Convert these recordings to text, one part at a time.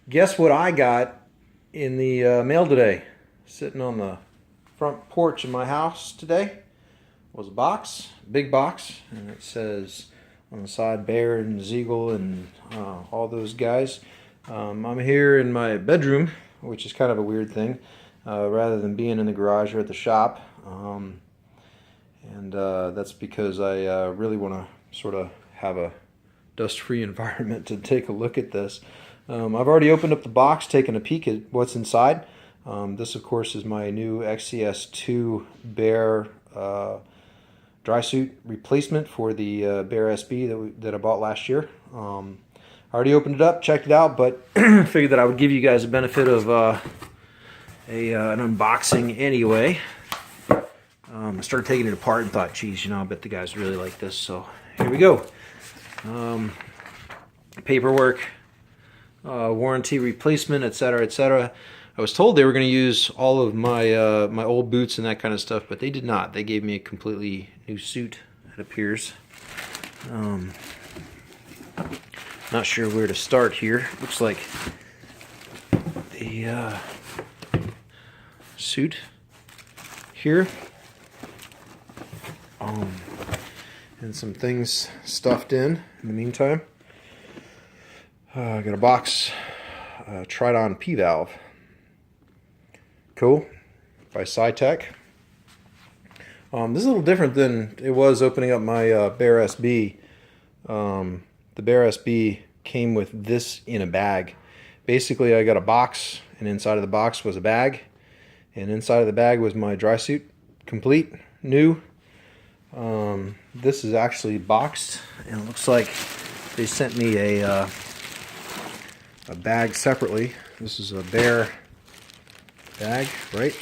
Guess what I got in the mail today? Sitting on the front porch of my house today was a box, big box, and it says on the side Bear and Ziegel and all those guys. I'm here in my bedroom, which is kind of a weird thing, rather than being in the garage or at the shop. And that's because I really want to sort of have a dust-free environment to take a look at this. I've already opened up the box, taken a peek at what's inside. This, of course, is my new XCS2 Bear drysuit replacement for the Bear SB that I bought last year. I already opened it up, checked it out, but figured that I would give you guys a benefit of an unboxing anyway. I started taking it apart and thought, geez, I bet the guys really like this. So here we go. Paperwork, warranty replacement, etc., etc. I was told they were going to use all of my my old boots and that kind of stuff, but they did not. They gave me a completely new suit, it appears. Not sure where to start here. Looks like the suit here. And some things stuffed in the meantime. I got a box, Tridon P-valve. Cool, by Cytec. This is a little different than it was opening up my Bear SB. The Bear SB came with this in a bag. Basically, I got a box, and inside of the box was a bag, and inside of the bag was my dry suit, complete, new. This is actually boxed, and it looks like they sent me a bag separately. This is a Bear bag, right?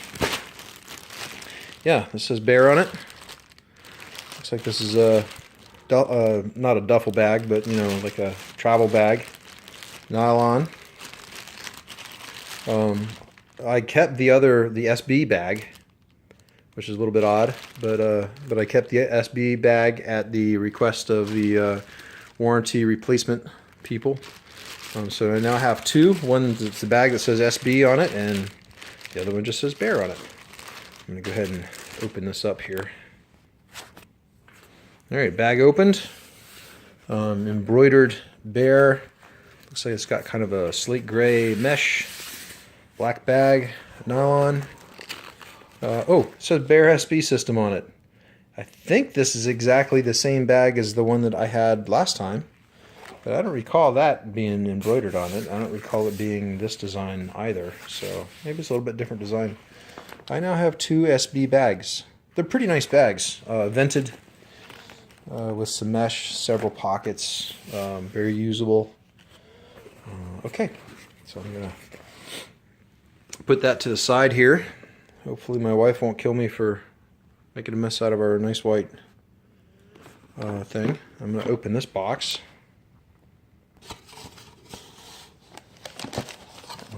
Yeah, this says Bear on it. Looks like this is a not a duffel bag, but like a travel bag, nylon. I kept the SB bag, which is a little bit odd, but I kept the SB bag at the request of the warranty replacement people. So I now have two. One that's the bag that says SB on it, and the other one just says Bear on it. I'm going to go ahead and open this up here. Alright, bag opened. Embroidered Bear. Looks like it's got kind of a slate gray mesh. Black bag, nylon. Oh, it says Bear SB system on it. I think this is exactly the same bag as the one that I had last time, but I don't recall that being embroidered on it. I don't recall it being this design either, so maybe it's a little bit different design. I now have two SB bags. They're pretty nice bags, vented with some mesh, several pockets, very usable. Okay, so I'm gonna put that to the side here. Hopefully my wife won't kill me for making a mess out of our nice white thing. I'm going to open this box.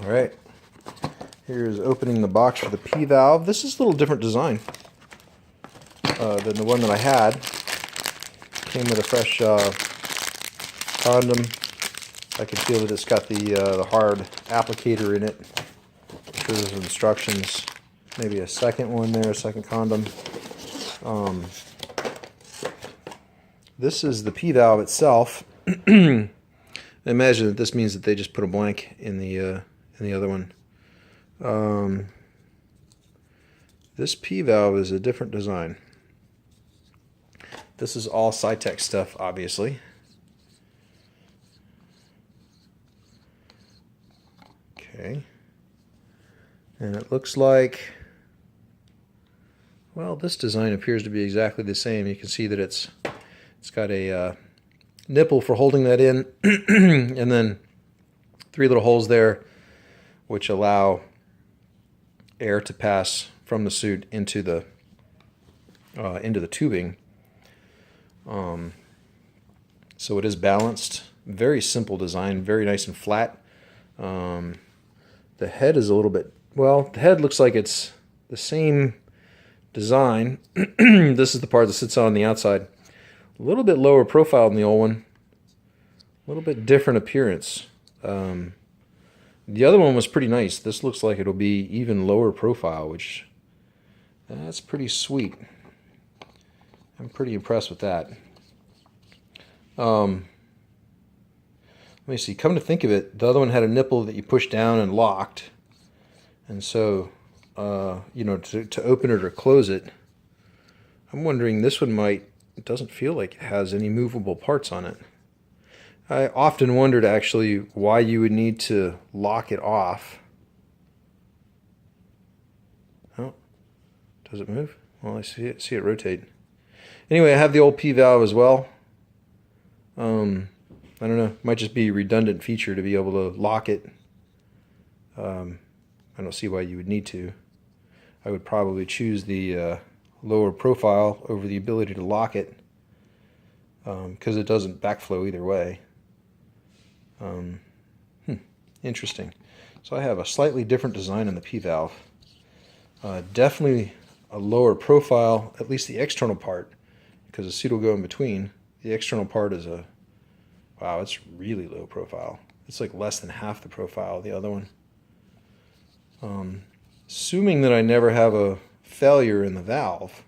Alright, here's opening the box for the P-valve. This is a little different design than the one that I had. Came with a fresh condom. I can feel that it's got the hard applicator in it. I'm sure there's instructions. Maybe a second one there, a second condom. This is the P-valve itself. I imagine that this means that they just put a blank in the other one. This P-valve is a different design. This is all Cytec stuff, obviously. Okay. And it looks like, well, this design appears to be exactly the same. You can see that it's got a nipple for holding that in, and then three little holes there, which allow air to pass from the suit into the tubing. So it is balanced. Very simple design, very nice and flat. The head is a little bit, well, the head looks like it's the same design. This is the part that sits on the outside. A little bit lower profile than the old one. A little bit different appearance. The other one was pretty nice. This looks like it'll be even lower profile, which that's pretty sweet. I'm pretty impressed with that. Let me see. Come to think of it, the other one had a nipple that you push down and locked, and so you know, to open it or close it. I'm wondering this one might. It doesn't feel like it has any movable parts on it. I often wondered actually why you would need to lock it off. Oh, does it move? Well, I see it rotate. Anyway, I have the old P valve as well. I don't know. Might just be a redundant feature to be able to lock it. I don't see why you would need to. I would probably choose the lower profile over the ability to lock it, because it doesn't backflow either way. Interesting. So I have a slightly different design in the P valve. Definitely a lower profile, at least the external part, because the seat will go in between. The external part is a, wow, it's really low profile. It's like less than half the profile of the other one. Assuming that I never have a failure in the valve,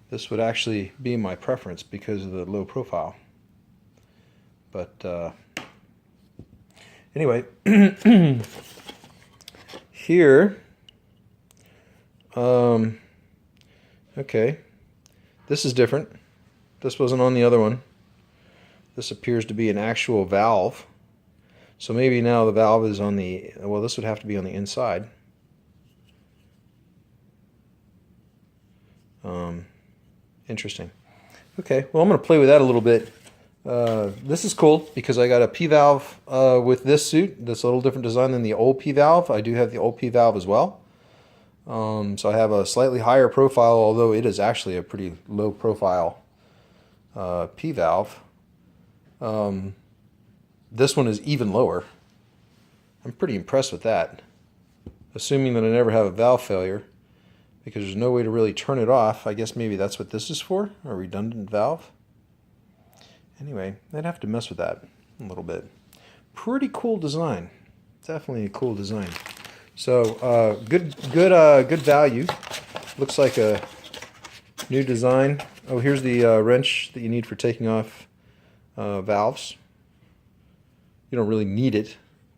this would actually be my preference because of the low profile. But anyway, here, okay, this is different. This wasn't on the other one. This appears to be an actual valve. So maybe now the valve is on the, well, this would have to be on the inside. Interesting. Okay, well, I'm going to play with that a little bit. This is cool because I got a P valve with this suit. That's a little different design than the old P valve. I do have the old P valve as well. So I have a slightly higher profile, although it is actually a pretty low profile P valve. This one is even lower. I'm pretty impressed with that. Assuming that I never have a valve failure, because there's no way to really turn it off. I guess maybe that's what this is for, a redundant valve. Anyway, I'd have to mess with that a little bit. Pretty cool design. Definitely a cool design. So good value. Looks like a new design. Oh, here's the wrench that you need for taking off valves. You don't really need it,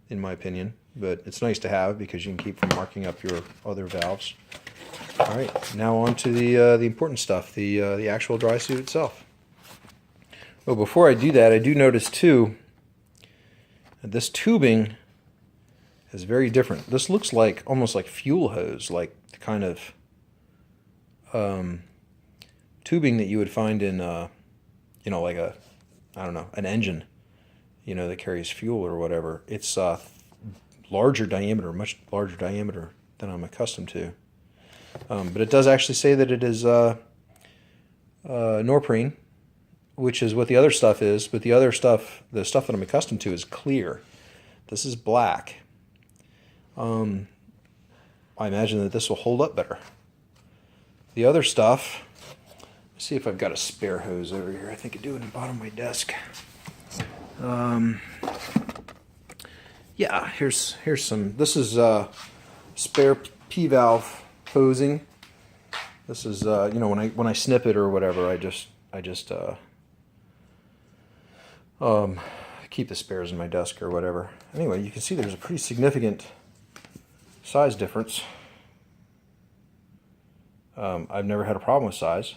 in my opinion, but it's nice to have because you can keep from marking up your other valves. All right, now on to the important stuff, the actual dry suit itself. Oh, before I do that, I do notice too that this tubing is very different. This looks like almost like fuel hose, like the kind of tubing that you would find in, you know, like a, I don't know, an engine, you know, that carries fuel or whatever. It's larger diameter, much larger diameter than I'm accustomed to. But it does actually say that it is norprene, which is what the other stuff is, but the other stuff, the stuff that I'm accustomed to, is clear. This is black. I imagine that this will hold up better. The other stuff, let's see if I've got a spare hose over here. I think I do in the bottom of my desk. Yeah, here's some. This is spare P valve hosing. This is you know, when I snip it or whatever, I just keep the spares in my desk or whatever. Anyway, you can see there's a pretty significant size difference. I've never had a problem with size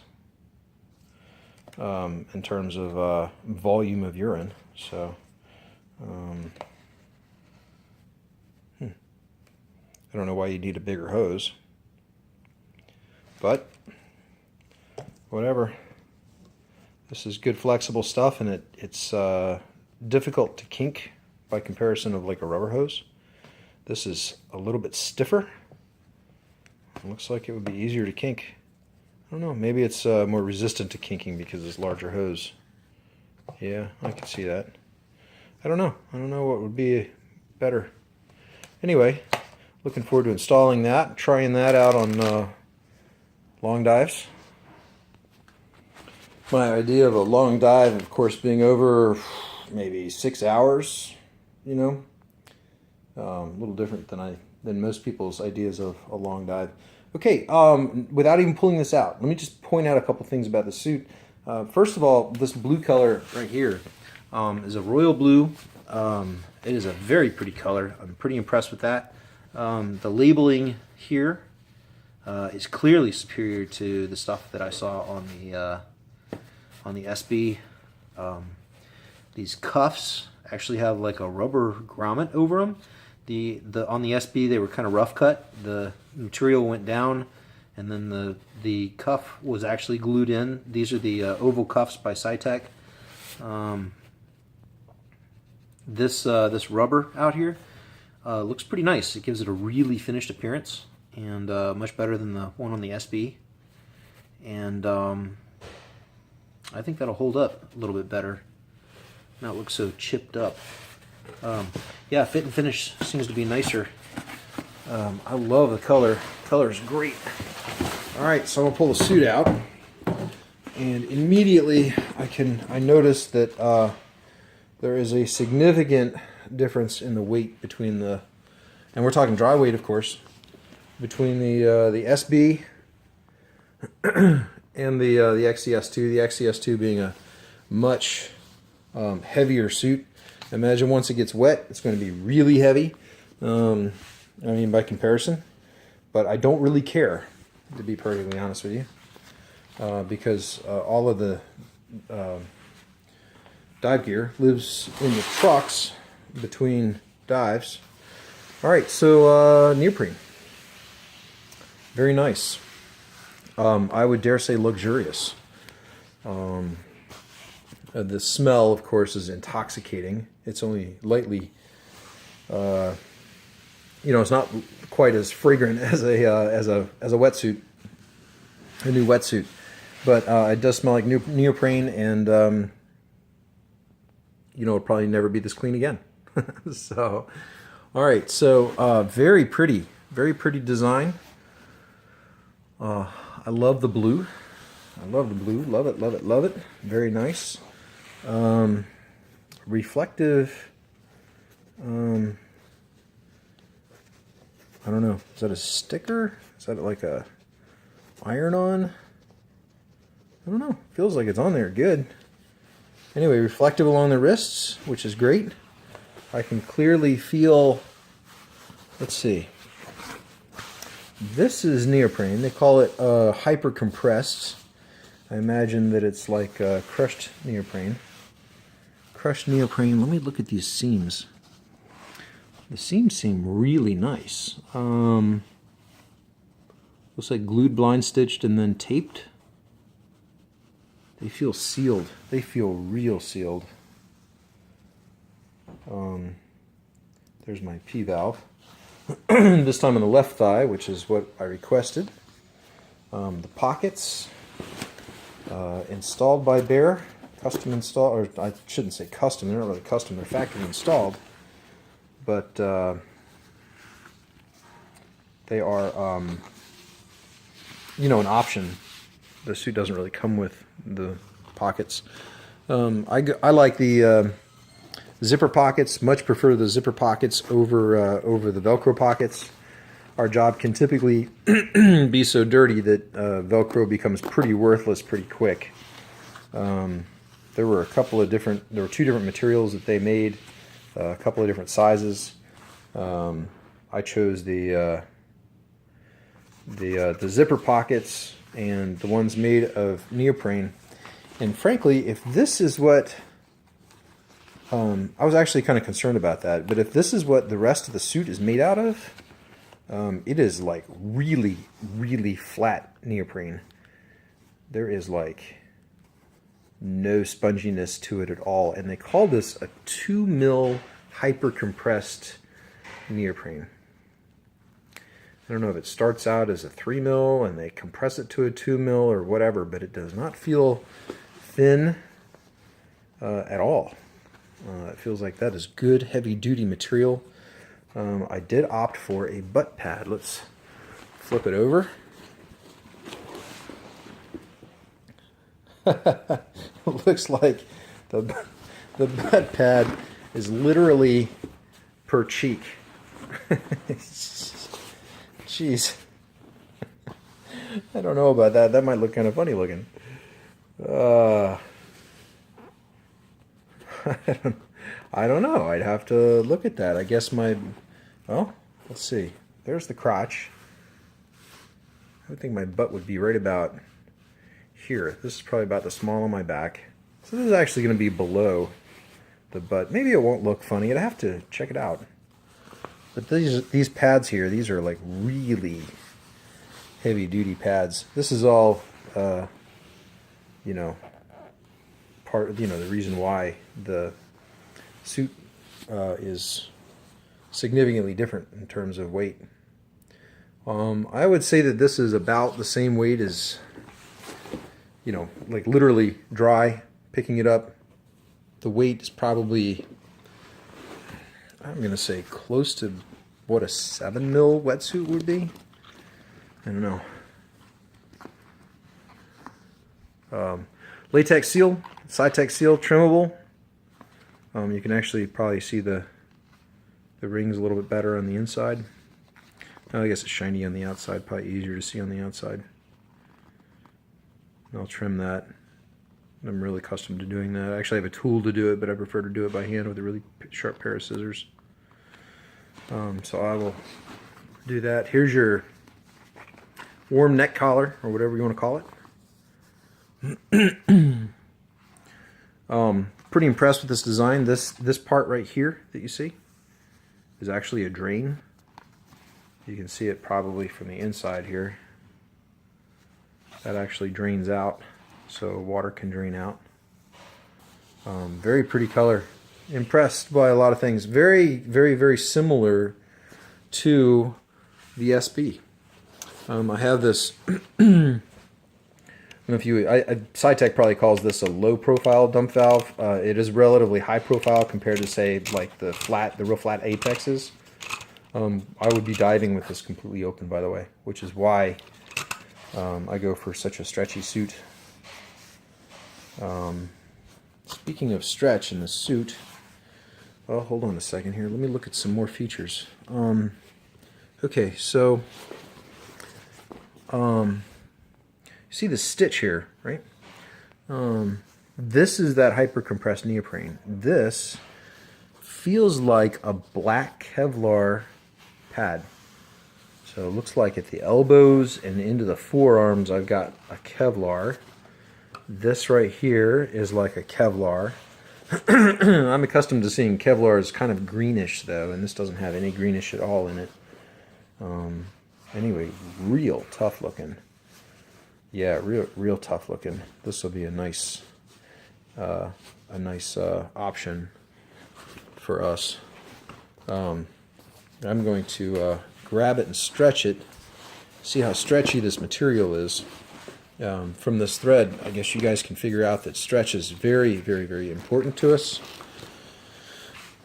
in terms of volume of urine. So I don't know why you need a bigger hose, but whatever. This is good flexible stuff, and it's difficult to kink by comparison of like a rubber hose. This is a little bit stiffer. It looks like it would be easier to kink. I don't know, maybe it's more resistant to kinking because it's larger hose. Yeah, I can see that. I don't know what would be better. Anyway, looking forward to installing that, trying that out on long dives. My idea of a long dive, of course, being over maybe 6 hours, you know. A little different than most people's ideas of a long dive. Okay, without even pulling this out, let me just point out a couple things about the suit. First of all, this blue color right here is a royal blue. It is a very pretty color. I'm pretty impressed with that. The labeling here is clearly superior to the stuff that I saw on the SB. These cuffs actually have like a rubber grommet over them. On the SB they were kind of rough cut. The material went down, and then the cuff was actually glued in. These are the oval cuffs by Cytec. This rubber out here looks pretty nice. It gives it a really finished appearance, and much better than the one on the SB. And I think that'll hold up a little bit better. Not look so chipped up. Yeah, fit and finish seems to be nicer. I love the color. Color is great. All right, so I'm gonna pull the suit out, and immediately I notice that there is a significant difference in the weight between and we're talking dry weight, of course, between the SB and the XCS2. The XCS2 being a much heavier suit. Imagine once it gets wet, it's going to be really heavy. I mean, by comparison. But I don't really care, to be perfectly honest with you, because all of the dive gear lives in the trucks between dives. All right, so neoprene, very nice. I would dare say luxurious. The smell, of course, is intoxicating. It's only lightly, it's not quite as fragrant as a wetsuit, a new wetsuit, but it does smell like neoprene, and it'll probably never be this clean again. So, all right, so very pretty design. I love the blue. Love it, love it, love it. Very nice. Reflective. I don't know. Is that a sticker? Is that like a iron-on? I don't know. Feels like it's on there. Good. Anyway, reflective along the wrists, which is great. I can clearly feel. Let's see. This is neoprene. They call it hyper compressed. I imagine that it's like crushed neoprene. Crushed neoprene. Let me look at these seams. The seams seem really nice. Looks like glued, blind stitched, and then taped. They feel sealed. They feel real sealed. There's my P-valve. This time on the left thigh, which is what I requested. The pockets, installed by Bear, custom installed, or I shouldn't say custom, they're not really custom, they're factory installed, but they are, an option. The suit doesn't really come with the pockets. I like the zipper pockets, much prefer the zipper pockets over the Velcro pockets. Our job can typically be so dirty that Velcro becomes pretty worthless pretty quick. There were two different materials that they made, a couple of different sizes. I chose the zipper pockets and the ones made of neoprene. And frankly, if this is what I was actually kind of concerned about that, but if this is what the rest of the suit is made out of, it is like really, really flat neoprene. There is like no sponginess to it at all, and they call this a 2 mil hyper compressed neoprene. I don't know if it starts out as a 3 mil and they compress it to a 2 mil or whatever, but it does not feel thin at all. It feels like that is good, heavy-duty material. I did opt for a butt pad. Let's flip it over. Looks like the The butt pad is literally per cheek. Jeez. I don't know about that. That might look kind of funny looking. I don't know. I'd have to look at that. I guess well, let's see. There's the crotch. I would think my butt would be right about here. This is probably about the small of my back. So this is actually going to be below the butt. Maybe it won't look funny. I'd have to check it out. But these pads here, these are like really heavy duty pads. This is all, you know, the reason why the suit is significantly different in terms of weight. I would say that this is about the same weight as, you know, like literally dry, picking it up. The weight is probably, I'm going to say close to what a 7 mil wetsuit would be. I don't know. Latex seal, Cytex seal, trimmable. You can actually probably see the rings a little bit better on the inside. I guess it's shiny on the outside, probably easier to see on the outside. I'll trim that. I'm really accustomed to doing that. I actually have a tool to do it, but I prefer to do it by hand with a really sharp pair of scissors. So I will do that. Here's your warm neck collar, or whatever you want to call it. Pretty impressed with this design. This part right here that you see is actually a drain. You can see it probably from the inside here. That actually drains out, so water can drain out. Very pretty color. Impressed by a lot of things. Very, very, very similar to the SB. I have this. I don't know if Cytec probably calls this a low-profile dump valve. It is relatively high-profile compared to, say, like the real flat Apexes. I would be diving with this completely open, by the way, which is why I go for such a stretchy suit. Speaking of stretch in the suit, well, hold on a second here. Let me look at some more features. Okay, so see the stitch here, right? This is that hyper-compressed neoprene. This feels like a black Kevlar pad. So it looks like at the elbows and into the forearms I've got a Kevlar. This right here is like a Kevlar. I'm accustomed to seeing Kevlar as kind of greenish though, and this doesn't have any greenish at all in it. Anyway, real tough looking. Yeah, real tough looking. This will be a nice option for us. I'm going to grab it and stretch it. See how stretchy this material is. From this thread, I guess you guys can figure out that stretch is very, very, very important to us.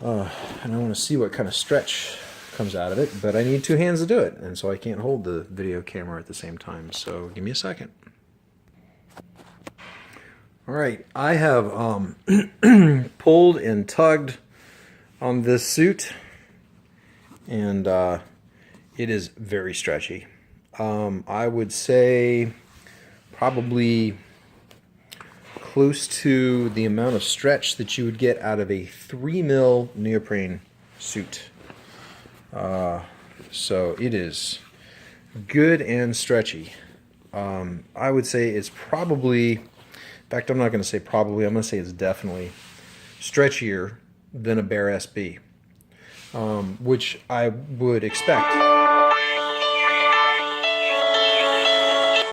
And I want to see what kind of stretch comes out of it, but I need two hands to do it, and so I can't hold the video camera at the same time, so give me a second. Alright, I have pulled and tugged on this suit, and it is very stretchy. I would say probably close to the amount of stretch that you would get out of a 3 mil neoprene suit. So it is good and stretchy. I would say it's probably, in fact, I'm not going to say probably, I'm going to say it's definitely stretchier than a bare SB, which I would expect.